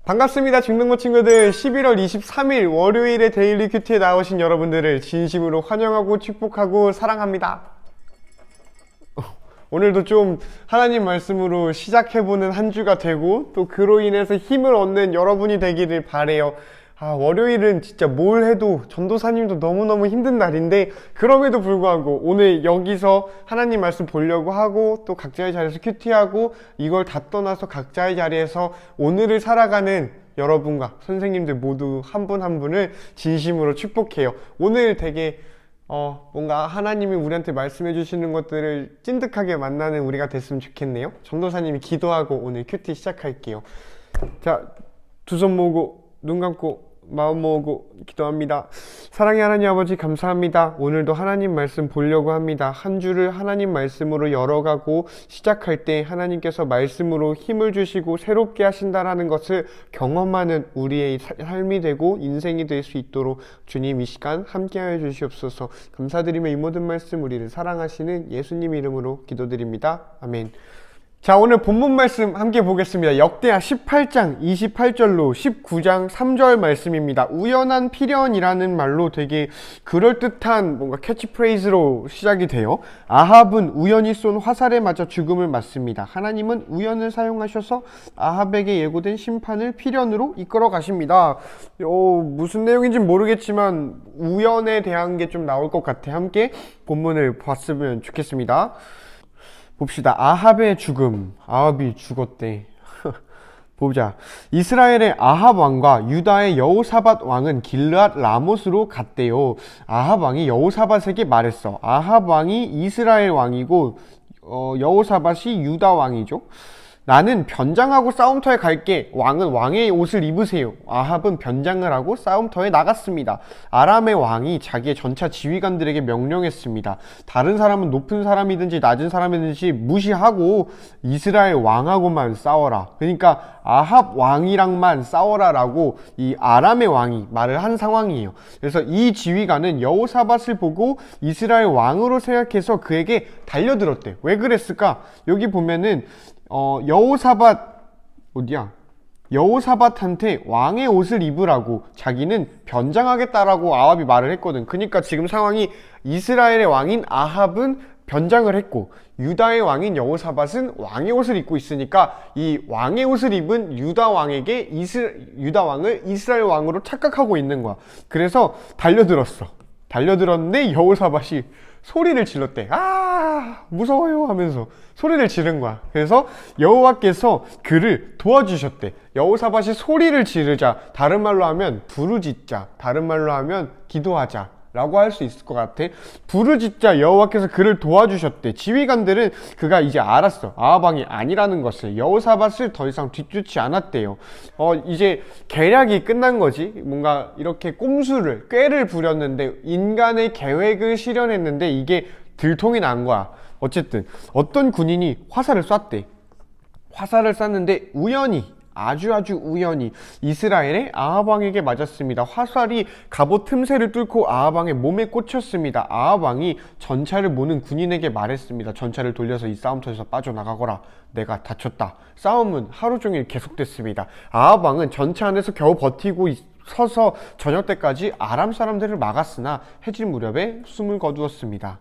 반갑습니다. 중등부 친구들. 11월 23일 월요일에 데일리 큐티에 나오신 여러분들을 진심으로 환영하고 축복하고 사랑합니다. 오늘도 좀 하나님 말씀으로 시작해보는 한 주가 되고 또 그로 인해서 힘을 얻는 여러분이 되기를 바래요. 월요일은 진짜 뭘 해도 전도사님도 너무너무 힘든 날인데 그럼에도 불구하고 오늘 여기서 하나님 말씀 보려고 하고 또 각자의 자리에서 큐티하고 이걸 다 떠나서 각자의 자리에서 오늘을 살아가는 여러분과 선생님들 모두 한 분 한 분을 진심으로 축복해요. 오늘 되게 뭔가 하나님이 우리한테 말씀해 주시는 것들을 찐득하게 만나는 우리가 됐으면 좋겠네요. 전도사님이 기도하고 오늘 큐티 시작할게요. 자, 두 손 모으고 눈 감고 마음 모으고 기도합니다. 사랑의 하나님 아버지 감사합니다. 오늘도 하나님 말씀 보려고 합니다. 한 주를 하나님 말씀으로 열어가고 시작할 때 하나님께서 말씀으로 힘을 주시고 새롭게 하신다라는 것을 경험하는 우리의 삶이 되고 인생이 될 수 있도록 주님 이 시간 함께하여 주시옵소서. 감사드리며 이 모든 말씀 우리를 사랑하시는 예수님 이름으로 기도드립니다. 아멘. 자, 오늘 본문 말씀 함께 보겠습니다. 역대하 18장 28절로 19장 3절 말씀입니다. 우연한 필연이라는 말로 되게 그럴듯한 뭔가 캐치프레이즈로 시작이 돼요. 아합은 우연히 쏜 화살에 맞아 죽음을 맞습니다. 하나님은 우연을 사용하셔서 아합에게 예고된 심판을 필연으로 이끌어 가십니다. 무슨 내용인지는 모르겠지만 우연에 대한 게 좀 나올 것 같아. 함께 본문을 봤으면 좋겠습니다. 봅시다. 아합의 죽음. 아합이 죽었대. 보자. 이스라엘의 아합 왕과 유다의 여호사밧 왕은 길르앗 라못으로 갔대요. 아합 왕이 여호사밧에게 말했어. 아합 왕이 이스라엘 왕이고 여호사밧이 유다 왕이죠. 나는 변장하고 싸움터에 갈게. 왕은 왕의 옷을 입으세요. 아합은 변장을 하고 싸움터에 나갔습니다. 아람의 왕이 자기의 전차 지휘관들에게 명령했습니다. 다른 사람은 높은 사람이든지 낮은 사람이든지 무시하고 이스라엘 왕하고만 싸워라. 그러니까 아합 왕이랑만 싸워라 라고 이 아람의 왕이 말을 한 상황이에요. 그래서 이 지휘관은 여호사밧을 보고 이스라엘 왕으로 생각해서 그에게 달려들었대. 왜 그랬을까? 여기 보면은 여호사밧 어디야? 여호사밧한테 왕의 옷을 입으라고 자기는 변장하겠다라고 아합이 말을 했거든. 그러니까 지금 상황이 이스라엘의 왕인 아합은 변장을 했고 유다의 왕인 여호사밧은 왕의 옷을 입고 있으니까 이 왕의 옷을 입은 유다 왕에게 유다 왕을 이스라엘 왕으로 착각하고 있는 거야. 그래서 달려들었는데 여호사밧이 소리를 질렀대. 무서워요 하면서 소리를 지른 거야. 그래서 여호와께서 그를 도와주셨대. 여호사밧이 소리를 지르자, 다른 말로 하면 부르짖자, 다른 말로 하면 기도하자 라고 할 수 있을 것 같아. 부르짖자 여호와께서 그를 도와주셨대. 지휘관들은 그가 이제 알았어. 아합 왕이 아니라는 것을. 여호사밧을 더 이상 뒤쫓지 않았대요. 이제 계략이 끝난 거지. 뭔가 이렇게 꾀를 부렸는데 인간의 계획을 실현했는데 이게 들통이 난 거야. 어쨌든 어떤 군인이 화살을 쐈대. 화살을 쐈는데 아주 우연히 이스라엘의 아합 왕에게 맞았습니다. 화살이 갑옷 틈새를 뚫고 아합 왕의 몸에 꽂혔습니다. 아합 왕이 전차를 모는 군인에게 말했습니다. 전차를 돌려서 이 싸움터에서 빠져나가거라. 내가 다쳤다. 싸움은 하루 종일 계속됐습니다. 아합 왕은 전차 안에서 겨우 버티고 서서 저녁 때까지 아람 사람들을 막았으나 해질 무렵에 숨을 거두었습니다.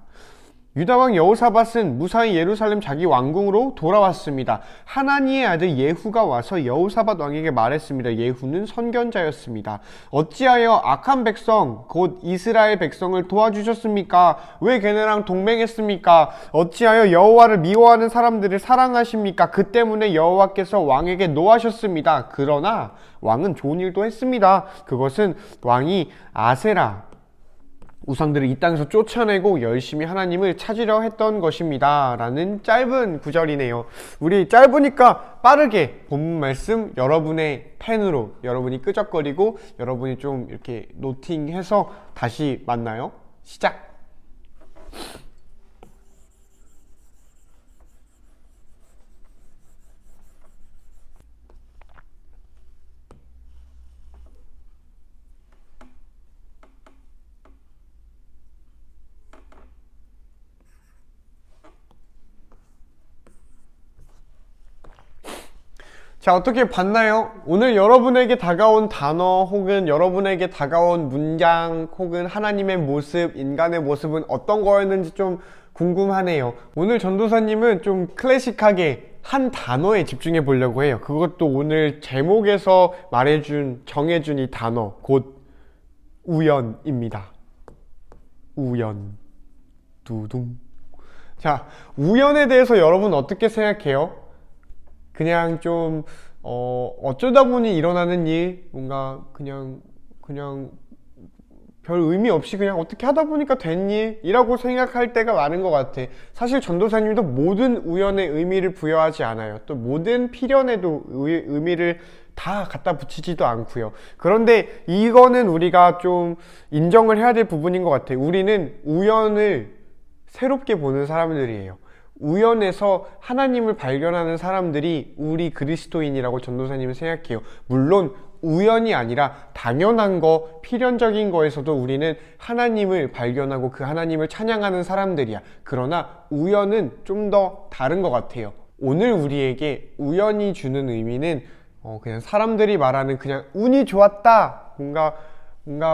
유다왕 여호사밧은 무사히 예루살렘 자기 왕궁으로 돌아왔습니다. 하나니의 아들 예후가 와서 여호사밧 왕에게 말했습니다. 예후는 선견자였습니다. 어찌하여 악한 백성 곧 이스라엘 백성을 도와주셨습니까? 왜 걔네랑 동맹했습니까? 어찌하여 여호와를 미워하는 사람들을 사랑하십니까? 그 때문에 여호와께서 왕에게 노하셨습니다. 그러나 왕은 좋은 일도 했습니다. 그것은 왕이 아세라 우상들을 이 땅에서 쫓아내고 열심히 하나님을 찾으려 했던 것입니다. 라는 짧은 구절이네요. 우리 짧으니까 빠르게 본문 말씀 여러분의 펜으로 여러분이 끄적거리고 여러분이 좀 이렇게 노팅해서 다시 만나요. 시작! 자, 어떻게 봤나요? 오늘 여러분에게 다가온 단어 혹은 여러분에게 다가온 문장 혹은 하나님의 모습, 인간의 모습은 어떤 거였는지 좀 궁금하네요. 오늘 전도사님은 좀 클래식하게 한 단어에 집중해 보려고 해요. 그것도 오늘 제목에서 정해준 이 단어, 곧 우연입니다. 우연. 두둥. 자, 우연에 대해서 여러분 어떻게 생각해요? 그냥 좀 어쩌다 보니 일어나는 일, 뭔가 그냥 별 의미 없이 그냥 어떻게 하다 보니까 된 일이라고 생각할 때가 많은 것 같아. 사실 전도사님도 모든 우연에 의미를 부여하지 않아요. 또 모든 필연에도 의미를 다 갖다 붙이지도 않고요. 그런데 이거는 우리가 좀 인정을 해야 될 부분인 것 같아. 우리는 우연을 새롭게 보는 사람들이에요. 우연에서 하나님을 발견하는 사람들이 우리 그리스도인이라고 전도사님은 생각해요. 물론 우연이 아니라 당연한 거, 필연적인 거에서도 우리는 하나님을 발견하고 그 하나님을 찬양하는 사람들이야. 그러나 우연은 좀 더 다른 것 같아요. 오늘 우리에게 우연이 주는 의미는 그냥 사람들이 말하는 그냥 운이 좋았다, 뭔가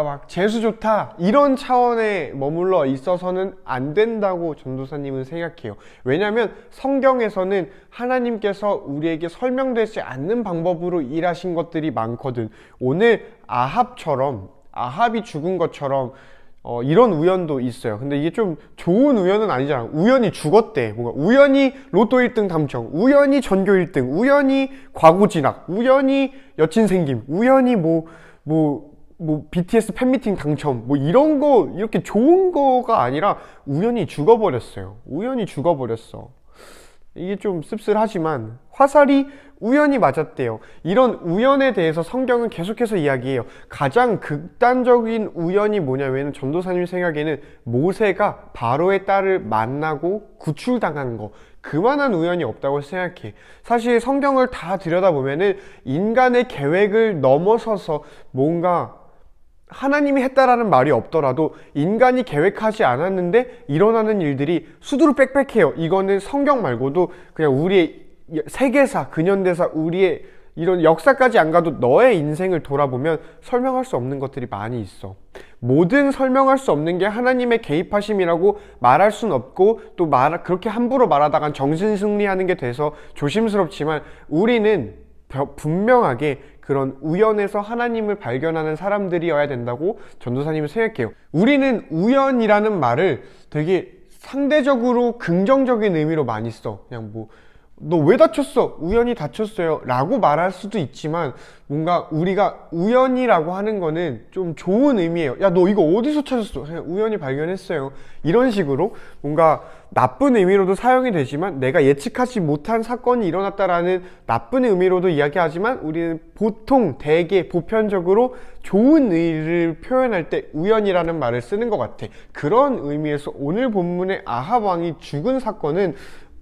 막 재수 좋다, 이런 차원에 머물러 있어서는 안 된다고 전도사님은 생각해요. 왜냐하면 성경에서는 하나님께서 우리에게 설명되지 않는 방법으로 일하신 것들이 많거든. 오늘 아합이 죽은 것처럼 이런 우연도 있어요. 근데 이게 좀 좋은 우연은 아니잖아. 우연히 죽었대. 뭔가 우연히 로또 1등 당첨, 우연히 전교 1등, 우연히 과고 진학, 우연히 여친 생김, 우연히 BTS 팬미팅 당첨, 이런 거, 이렇게 좋은 거가 아니라 우연히 죽어버렸어요. 우연히 죽어버렸어. 이게 좀 씁쓸하지만 화살이 우연히 맞았대요. 이런 우연에 대해서 성경은 계속해서 이야기해요. 가장 극단적인 우연이 뭐냐면 전도사님 생각에는 모세가 바로의 딸을 만나고 구출당한 거, 그만한 우연이 없다고 생각해. 사실 성경을 다 들여다보면은 인간의 계획을 넘어서서 뭔가 하나님이 했다라는 말이 없더라도 인간이 계획하지 않았는데 일어나는 일들이 수두룩 빽빽해요. 이거는 성경 말고도 그냥 우리의 세계사, 근현대사, 우리의 이런 역사까지 안 가도 너의 인생을 돌아보면 설명할 수 없는 것들이 많이 있어. 모든 설명할 수 없는 게 하나님의 개입하심이라고 말할 순 없고, 또 그렇게 함부로 말하다간 정신승리하는 게 돼서 조심스럽지만 우리는 분명하게 그런 우연에서 하나님을 발견하는 사람들이어야 된다고 전도사님은 생각해요. 우리는 우연이라는 말을 되게 상대적으로 긍정적인 의미로 많이 써. 그냥 너 왜 다쳤어? 우연히 다쳤어요 라고 말할 수도 있지만, 뭔가 우리가 우연이라고 하는 거는 좀 좋은 의미예요. 야, 너 이거 어디서 찾았어? 그냥 우연히 발견했어요. 이런 식으로 뭔가 나쁜 의미로도 사용이 되지만, 내가 예측하지 못한 사건이 일어났다라는 나쁜 의미로도 이야기하지만, 우리는 보통 대개 보편적으로 좋은 의를 표현할 때 우연이라는 말을 쓰는 것 같아. 그런 의미에서 오늘 본문의 아합 왕이 죽은 사건은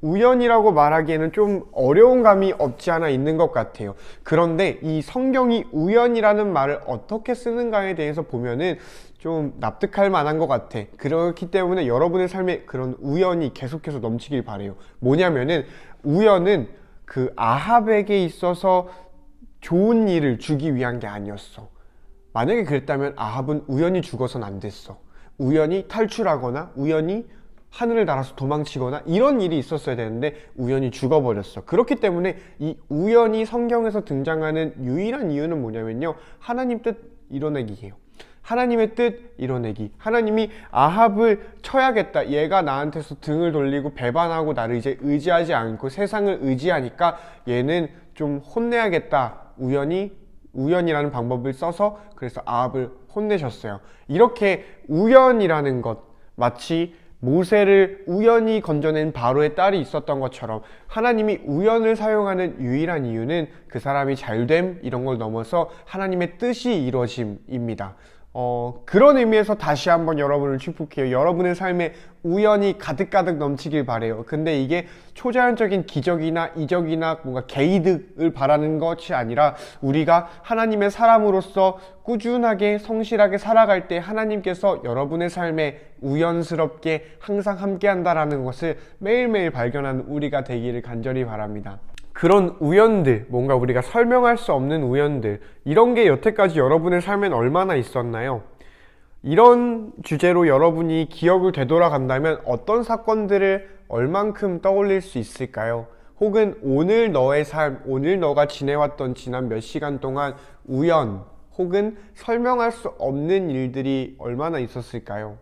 우연이라고 말하기에는 좀 어려운 감이 없지 않아 있는 것 같아요. 그런데 이 성경이 우연이라는 말을 어떻게 쓰는가에 대해서 보면은 좀 납득할 만한 것 같아. 그렇기 때문에 여러분의 삶에 그런 우연이 계속해서 넘치길 바래요. 뭐냐면은 우연은 그 아합에게 있어서 좋은 일을 주기 위한 게 아니었어. 만약에 그랬다면 아합은 우연히 죽어서는 안 됐어. 우연히 탈출하거나 우연히 하늘을 날아서 도망치거나 이런 일이 있었어야 되는데 우연히 죽어버렸어. 그렇기 때문에 이 우연이 성경에서 등장하는 유일한 이유는 뭐냐면요, 하나님 뜻 이뤄내기예요. 하나님의 뜻 이뤄내기. 하나님이 아합을 쳐야겠다, 얘가 나한테서 등을 돌리고 배반하고 나를 이제 의지하지 않고 세상을 의지하니까 얘는 좀 혼내야겠다, 우연이라는 방법을 써서 그래서 아합을 혼내셨어요. 이렇게 우연이라는 것, 마치 모세를 우연히 건져낸 바로의 딸이 있었던 것처럼 하나님이 우연을 사용하는 유일한 이유는 그 사람이 잘됨, 이런 걸 넘어서 하나님의 뜻이 이루어짐입니다. 그런 의미에서 다시 한번 여러분을 축복해요. 여러분의 삶에 우연이 가득가득 넘치길 바래요. 근데 이게 초자연적인 기적이나 이적이나 뭔가 개이득을 바라는 것이 아니라, 우리가 하나님의 사람으로서 꾸준하게 성실하게 살아갈 때 하나님께서 여러분의 삶에 우연스럽게 항상 함께 한다라는 것을 매일매일 발견하는 우리가 되기를 간절히 바랍니다. 그런 우연들, 뭔가 우리가 설명할 수 없는 우연들, 이런 게 여태까지 여러분의 삶엔 얼마나 있었나요? 이런 주제로 여러분이 기억을 되돌아간다면 어떤 사건들을 얼만큼 떠올릴 수 있을까요? 혹은 오늘 너의 삶, 오늘 너가 지내왔던 지난 몇 시간 동안 우연 혹은 설명할 수 없는 일들이 얼마나 있었을까요?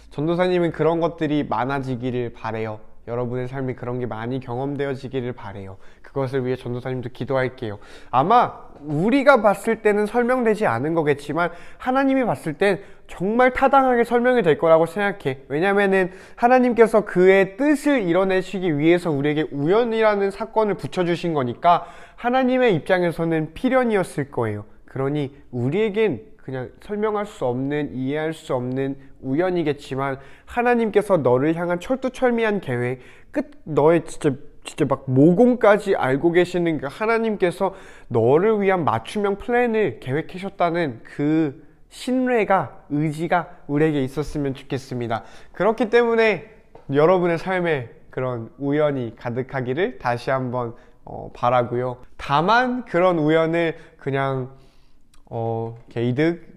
전도사님은 그런 것들이 많아지기를 바래요. 여러분의 삶이 그런 게 많이 경험되어지기를 바래요. 그것을 위해 전도사님도 기도할게요. 아마 우리가 봤을 때는 설명되지 않은 거겠지만 하나님이 봤을 땐 정말 타당하게 설명이 될 거라고 생각해. 왜냐면은 하나님께서 그의 뜻을 이뤄내시기 위해서 우리에게 우연이라는 사건을 붙여주신 거니까 하나님의 입장에서는 필연이었을 거예요. 그러니 우리에겐 그냥 설명할 수 없는, 이해할 수 없는 우연이겠지만 하나님께서 너를 향한 철두철미한 계획, 너의 진짜 막 모공까지 알고 계시는 그 하나님께서 너를 위한 맞춤형 플랜을 계획하셨다는 그 신뢰가, 의지가 우리에게 있었으면 좋겠습니다. 그렇기 때문에 여러분의 삶에 그런 우연이 가득하기를 다시 한번 바라고요. 다만 그런 우연을 그냥 개이득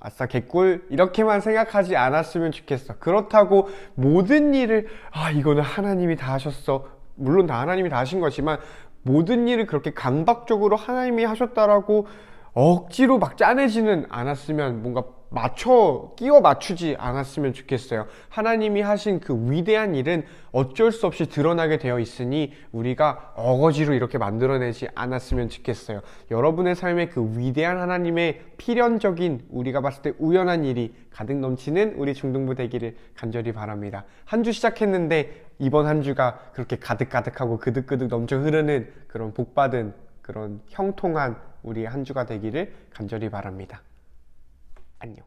아싸 개꿀 이렇게만 생각하지 않았으면 좋겠어. 그렇다고 모든 일을 이거는 하나님이 다 하셨어, 물론 다 하나님이 다 하신 거지만 모든 일을 그렇게 강박적으로 하나님이 하셨다라고 억지로 막 짜내지는 않았으면, 뭔가 끼워 맞추지 않았으면 좋겠어요. 하나님이 하신 그 위대한 일은 어쩔 수 없이 드러나게 되어 있으니 우리가 어거지로 이렇게 만들어내지 않았으면 좋겠어요. 여러분의 삶에 그 위대한 하나님의 필연적인, 우리가 봤을 때 우연한 일이 가득 넘치는 우리 중등부 되기를 간절히 바랍니다. 한 주 시작했는데 이번 한 주가 그렇게 가득가득하고 그득그득 넘쳐 흐르는 그런 복받은, 그런 형통한 우리 한 주가 되기를 간절히 바랍니다. 안녕.